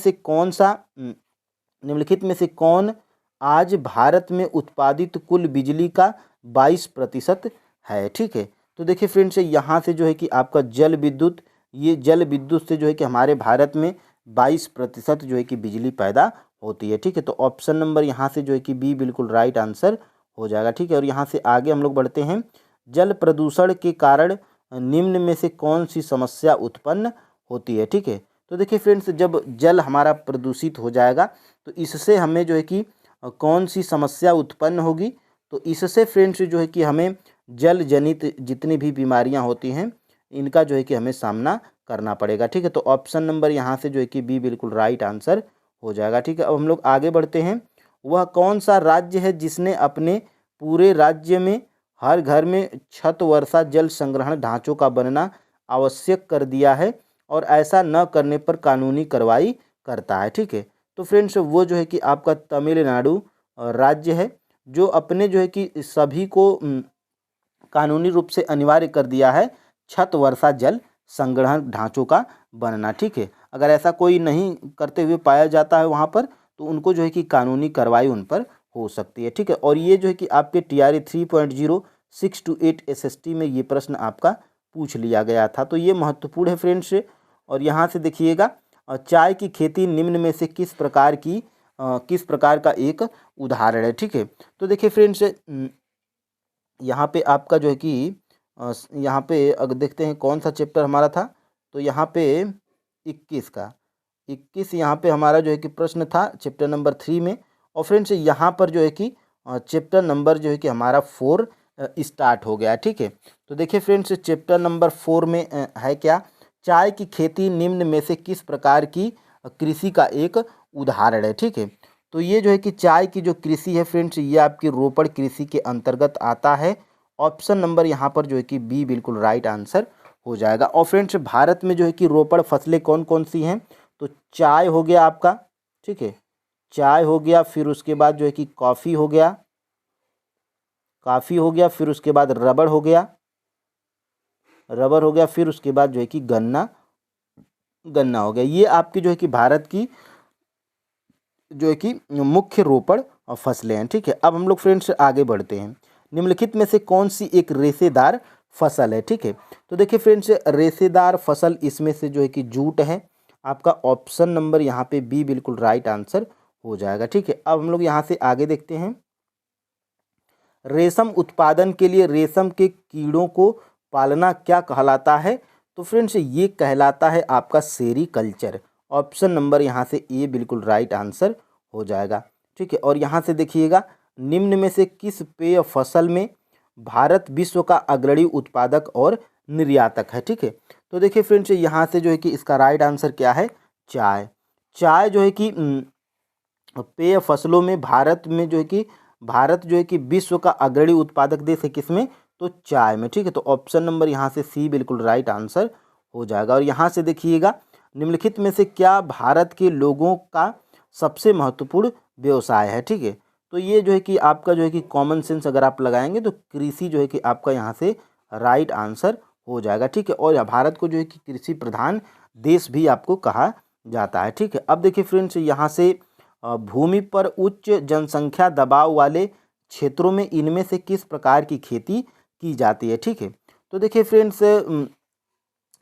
से कौन आज भारत में उत्पादित कुल बिजली का 22% है। ठीक है, तो देखिए फ्रेंड्स, यहाँ से जो है कि आपका जल विद्युत से जो है कि हमारे भारत में 22% जो है कि बिजली पैदा होती है। ठीक है, तो ऑप्शन नंबर यहाँ से जो है कि बी बिल्कुल राइट आंसर हो जाएगा। ठीक है, और यहाँ से आगे हम लोग बढ़ते हैं। जल प्रदूषण के कारण निम्न में से कौन सी समस्या उत्पन्न होती है। ठीक है, तो देखिए फ्रेंड्स, जब जल हमारा प्रदूषित हो जाएगा तो इससे हमें जो है कि कौन सी समस्या उत्पन्न होगी, तो इससे फ्रेंड्स जो है कि हमें जल जनित जितनी भी बीमारियां होती हैं इनका जो है कि हमें सामना करना पड़ेगा। ठीक है, तो ऑप्शन नंबर यहाँ से जो है कि बी बिल्कुल राइट आंसर हो जाएगा। ठीक है, अब हम लोग आगे बढ़ते हैं। वह कौन सा राज्य है जिसने अपने पूरे राज्य में हर घर में छत वर्षा जल संग्रहण ढांचों का बनना आवश्यक कर दिया है और ऐसा न करने पर कानूनी कार्रवाई करता है। ठीक है, तो फ्रेंड्स वो जो है कि आपका तमिलनाडु राज्य है, जो अपने जो है कि सभी को कानूनी रूप से अनिवार्य कर दिया है छत वर्षा जल संग्रहण ढांचों का बनना। ठीक है, अगर ऐसा कोई नहीं करते हुए पाया जाता है वहाँ पर, तो उनको जो है कि कानूनी कार्रवाई उन पर हो सकती है। ठीक है, और ये जो है कि आपके TRA 3.0 6 to 8 SST में ये प्रश्न आपका पूछ लिया गया था, तो ये महत्वपूर्ण है फ्रेंड्स। और यहाँ से देखिएगा, चाय की खेती निम्न में से किस प्रकार का एक उदाहरण है। ठीक है, तो देखिए फ्रेंड्स, यहाँ पे आपका जो है कि यहाँ पे अगर देखते हैं कौन सा चैप्टर हमारा था, तो यहाँ पे 21 यहाँ पे हमारा जो है कि प्रश्न था चैप्टर नंबर 3 में। और फ्रेंड्स यहाँ पर जो है कि चैप्टर नंबर जो है कि हमारा 4 स्टार्ट हो गया। ठीक है, तो देखिए फ्रेंड्स, चैप्टर नंबर 4 में है क्या, चाय की खेती निम्न में से किस प्रकार की कृषि का एक उदाहरण है। ठीक है, तो ये जो है कि चाय की जो कृषि है फ्रेंड्स, ये आपकी रोपड़ कृषि के अंतर्गत आता है। ऑप्शन नंबर यहाँ पर जो है कि बी बिल्कुल राइट आंसर हो जाएगा। और फ्रेंड्स भारत में जो है कि रोपड़ फसलें कौन कौन सी हैं, तो चाय हो गया आपका। ठीक है, चाय हो गया, फिर उसके बाद जो है कि कॉफ़ी हो गया, फिर उसके बाद रबड़ हो गया, फिर उसके बाद जो है कि गन्ना हो गया। ये आपकी जो है कि भारत की जो है कि मुख्य रोपड़ और फसलें हैं। ठीक है, अब हम लोग फ्रेंड्स आगे बढ़ते हैं। निम्नलिखित में से कौन सी एक रेशेदार फसल है। ठीक है, तो देखिए फ्रेंड्स, रेशेदार फसल इसमें से जो है कि जूट है। आपका ऑप्शन नंबर यहाँ पे बी बिल्कुल राइट आंसर हो जाएगा। ठीक है, अब हम लोग यहाँ से आगे देखते हैं। रेशम उत्पादन के लिए रेशम के कीड़ों को पालना क्या कहलाता है, तो फ्रेंड्स ये कहलाता है आपका सेरीकल्चर। ऑप्शन नंबर यहाँ से ए बिल्कुल राइट आंसर हो जाएगा। ठीक है, और यहाँ से देखिएगा, निम्न में से किस पेय फसल में भारत विश्व का अग्रणी उत्पादक और निर्यातक है। ठीक है, तो देखिए फ्रेंड्स, यहाँ से जो है कि इसका राइट आंसर क्या है, चाय। चाय जो है कि पेय फसलों में भारत जो है कि विश्व का अग्रणी उत्पादक देश है, किसमें, तो चाय में। ठीक है, तो ऑप्शन नंबर यहाँ से सी बिल्कुल राइट आंसर हो जाएगा। और यहाँ से देखिएगा, निम्नलिखित में से क्या भारत के लोगों का सबसे महत्वपूर्ण व्यवसाय है। ठीक है, तो ये जो है कि आपका जो है कि कॉमन सेंस अगर आप लगाएंगे तो कृषि जो है कि आपका यहाँ से राइट आंसर हो जाएगा, ठीक है। और भारत को जो है कि कृषि प्रधान देश भी आपको कहा जाता है, ठीक है। अब देखिए फ्रेंड्स, यहाँ से भूमि पर उच्च जनसंख्या दबाव वाले क्षेत्रों में इनमें से किस प्रकार की खेती की जाती है, ठीक है। तो देखिए फ्रेंड्स,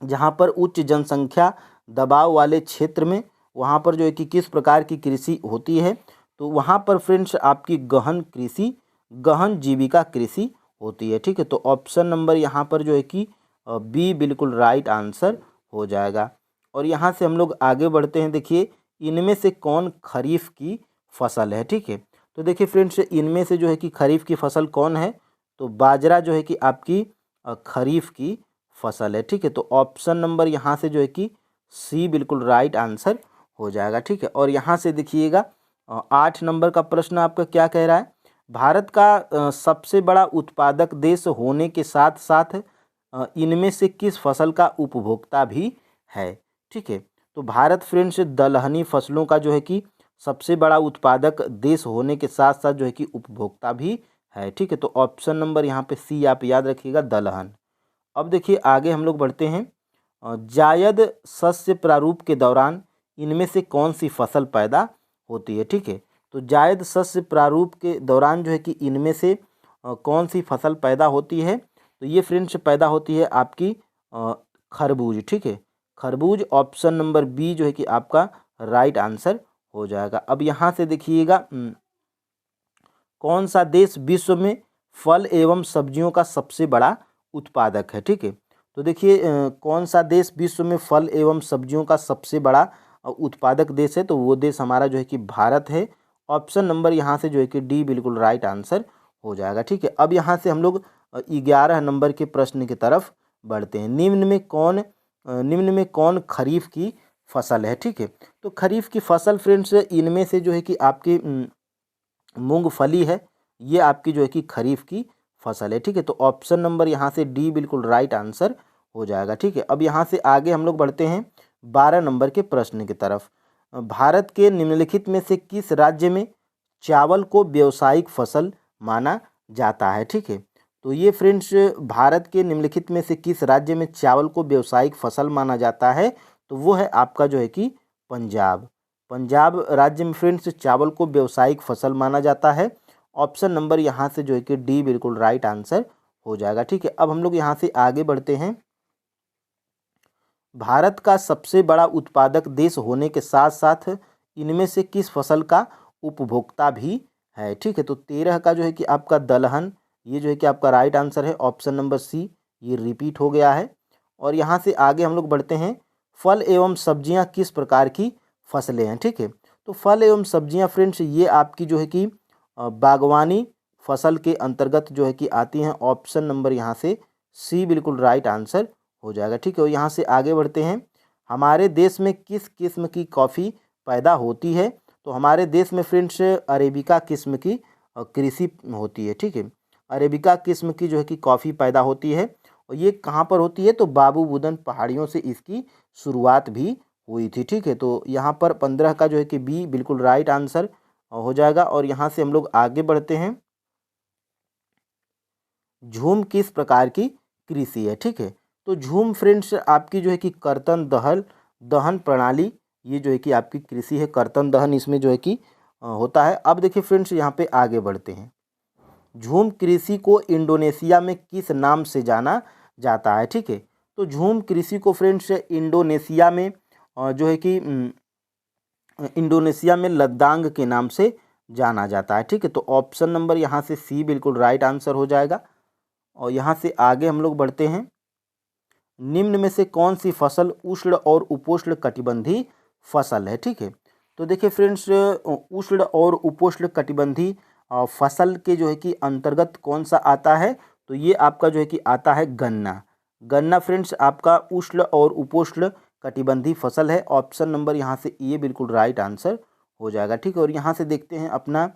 जहाँ पर उच्च जनसंख्या दबाव वाले क्षेत्र में वहाँ पर जो है कि किस प्रकार की कृषि होती है, तो वहाँ पर फ्रेंड्स आपकी गहन कृषि, गहन जीविका कृषि होती है, ठीक है। तो ऑप्शन नंबर यहाँ पर जो है कि बी बिल्कुल राइट आंसर हो जाएगा। और यहाँ से हम लोग आगे बढ़ते हैं। देखिए, इनमें से कौन खरीफ की फसल है, ठीक है। तो देखिए फ्रेंड्स, इनमें से जो है कि खरीफ की फसल कौन है, तो बाजरा जो है कि आपकी खरीफ की फसल है, ठीक है। तो ऑप्शन नंबर यहाँ से जो है कि सी बिल्कुल राइट आंसर हो जाएगा, ठीक है। और यहाँ से देखिएगा 8 नंबर का प्रश्न आपका क्या कह रहा है, भारत का सबसे बड़ा उत्पादक देश होने के साथ साथ इनमें से किस फसल का उपभोक्ता भी है, ठीक है। तो भारत फ्रेंड्स दलहनी फसलों का जो है कि सबसे बड़ा उत्पादक देश होने के साथ साथ जो है कि उपभोक्ता भी है, ठीक है। तो ऑप्शन नंबर यहाँ पे सी आप याद रखिएगा, दलहन। अब देखिए आगे हम लोग बढ़ते हैं। जायद शस्य प्रारूप के दौरान इनमें से कौन सी फसल पैदा होती है, ठीक है। तो जायद शस्य प्रारूप के दौरान जो है कि इनमें से कौन सी फसल पैदा होती है, तो ये फ्रेंड्स पैदा होती है आपकी खरबूज, ठीक है। खरबूज, ऑप्शन नंबर बी जो है कि आपका राइट आंसर हो जाएगा। अब यहाँ से देखिएगा, कौन सा देश विश्व में फल एवं सब्जियों का सबसे बड़ा उत्पादक है, ठीक है। तो देखिए कौन सा देश विश्व में फल एवं सब्जियों का सबसे बड़ा उत्पादक देश है, तो वो देश हमारा जो है कि भारत है। ऑप्शन नंबर यहाँ से जो है कि डी बिल्कुल राइट आंसर हो जाएगा, ठीक है। अब यहाँ से हम लोग 11 नंबर के प्रश्न की तरफ बढ़ते हैं। निम्न में कौन खरीफ की फसल है, ठीक है। तो खरीफ की फसल फ्रेंड्स इनमें से जो है कि आपकी मूंगफली है, ये आपकी जो है कि खरीफ की फसल है, ठीक है। तो ऑप्शन नंबर यहाँ से डी बिल्कुल राइट आंसर हो जाएगा, ठीक है। अब यहाँ से आगे हम लोग बढ़ते हैं 12 नंबर के प्रश्न की तरफ। भारत के निम्नलिखित में से किस राज्य में चावल को व्यावसायिक फसल माना जाता है, ठीक है। तो ये फ्रेंड्स भारत के निम्नलिखित में से किस राज्य में चावल को व्यावसायिक फसल माना जाता है, तो वो है आपका जो है कि पंजाब। पंजाब राज्य में फ्रेंड्स चावल को व्यावसायिक फसल माना जाता है। ऑप्शन नंबर यहाँ से जो है कि डी बिल्कुल राइट आंसर हो जाएगा, ठीक है। अब हम लोग यहाँ से आगे बढ़ते हैं। भारत का सबसे बड़ा उत्पादक देश होने के साथ साथ इनमें से किस फसल का उपभोक्ता भी है, ठीक है। तो 13 का जो है कि आपका दलहन, ये जो है कि आपका राइट आंसर है। ऑप्शन नंबर सी ये रिपीट हो गया है। और यहाँ से आगे हम लोग बढ़ते हैं। फल एवं सब्जियाँ किस प्रकार की फसलें हैं, ठीक है। तो फल एवं सब्जियाँ फ्रेंड्स ये आपकी जो है कि बागवानी फसल के अंतर्गत जो है कि आती हैं। ऑप्शन नंबर यहाँ से सी बिल्कुल राइट आंसर हो जाएगा, ठीक है। और यहाँ से आगे बढ़ते हैं। हमारे देश में किस किस्म की कॉफ़ी पैदा होती है, तो हमारे देश में फ्रेंड्स अरेबिका किस्म की कृषि होती है, ठीक है। अरेबिका किस्म की जो है कि कॉफ़ी पैदा होती है। और ये कहाँ पर होती है, तो बाबू बुदन पहाड़ियों से इसकी शुरुआत भी हुई थी, ठीक है। तो यहाँ पर 15 का जो है कि बी बिल्कुल राइट आंसर हो जाएगा। और यहाँ से हम लोग आगे बढ़ते हैं। झूम किस प्रकार की कृषि है, ठीक है। तो झूम फ्रेंड्स आपकी जो है कि कर्तन दहन प्रणाली, ये जो है कि आपकी कृषि है, कर्तन दहन इसमें जो है कि होता है। अब देखिए फ्रेंड्स यहाँ पे आगे बढ़ते हैं। झूम कृषि को इंडोनेशिया में किस नाम से जाना जाता है, ठीक है। तो झूम कृषि को फ्रेंड्स इंडोनेशिया में जो है कि इंडोनेशिया में लद्दांग के नाम से जाना जाता है, ठीक है। तो ऑप्शन नंबर यहाँ से सी बिल्कुल राइट आंसर हो जाएगा। और यहाँ से आगे हम लोग बढ़ते हैं। निम्न में से कौन सी फसल उष्ण और उपोष्ण कटिबंधी फसल है, ठीक है। तो देखिए फ्रेंड्स उष्ण और उपोष्ण कटिबंधी फसल के जो है कि अंतर्गत कौन सा आता है, तो ये आपका जो है कि आता है गन्ना। गन्ना फ्रेंड्स आपका उष्ण और उपोष्ण कटिबंधी फसल है। ऑप्शन नंबर यहाँ से ये बिल्कुल राइट आंसर हो जाएगा, ठीक है। और यहाँ से देखते हैं अपना,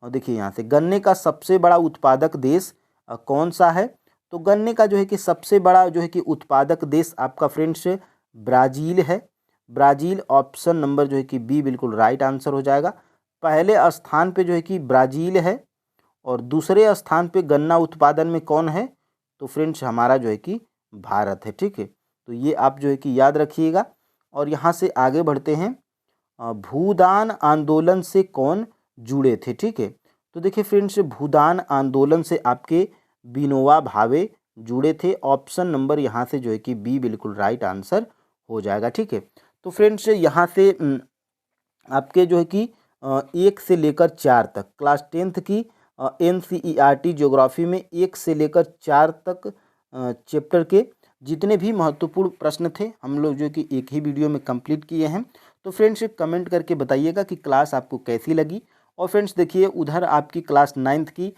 और देखिए यहाँ से गन्ने का सबसे बड़ा उत्पादक देश कौन सा है, तो गन्ने का जो है कि सबसे बड़ा जो है कि उत्पादक देश आपका फ्रेंड्स ब्राज़ील है। ब्राज़ील, ऑप्शन नंबर जो है कि बी बिल्कुल राइट आंसर हो जाएगा। पहले स्थान पे जो है कि ब्राज़ील है और दूसरे स्थान पे गन्ना उत्पादन में कौन है? तो फ्रेंड्स हमारा जो है कि भारत है। ठीक है, तो ये आप जो है कि याद रखिएगा। और यहाँ से आगे बढ़ते हैं। भूदान आंदोलन से कौन जुड़े थे? ठीक है, तो देखिए फ्रेंड्स, भूदान आंदोलन से आपके विनोबा भावे जुड़े थे। ऑप्शन नंबर यहाँ से जो है कि बी बिल्कुल राइट आंसर हो जाएगा। ठीक है, तो फ्रेंड्स यहाँ से आपके जो है कि 1 से लेकर 4 तक क्लास 10th की NCERT ज्योग्राफी में 1 से लेकर 4 तक चैप्टर के जितने भी महत्वपूर्ण प्रश्न थे हम लोग जो कि एक ही वीडियो में कंप्लीट किए हैं। तो फ्रेंड्स कमेंट करके बताइएगा कि क्लास आपको कैसी लगी। और फ्रेंड्स देखिए, उधर आपकी क्लास 9th की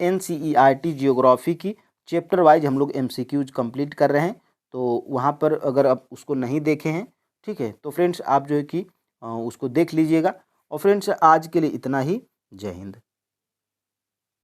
NCERT ज्योग्राफी की चैप्टर वाइज हम लोग MCQs कंप्लीट कर रहे हैं। तो वहाँ पर अगर आप उसको नहीं देखे हैं, ठीक है, तो फ्रेंड्स आप जो है कि उसको देख लीजिएगा। और फ्रेंड्स आज के लिए इतना ही। जय हिंद।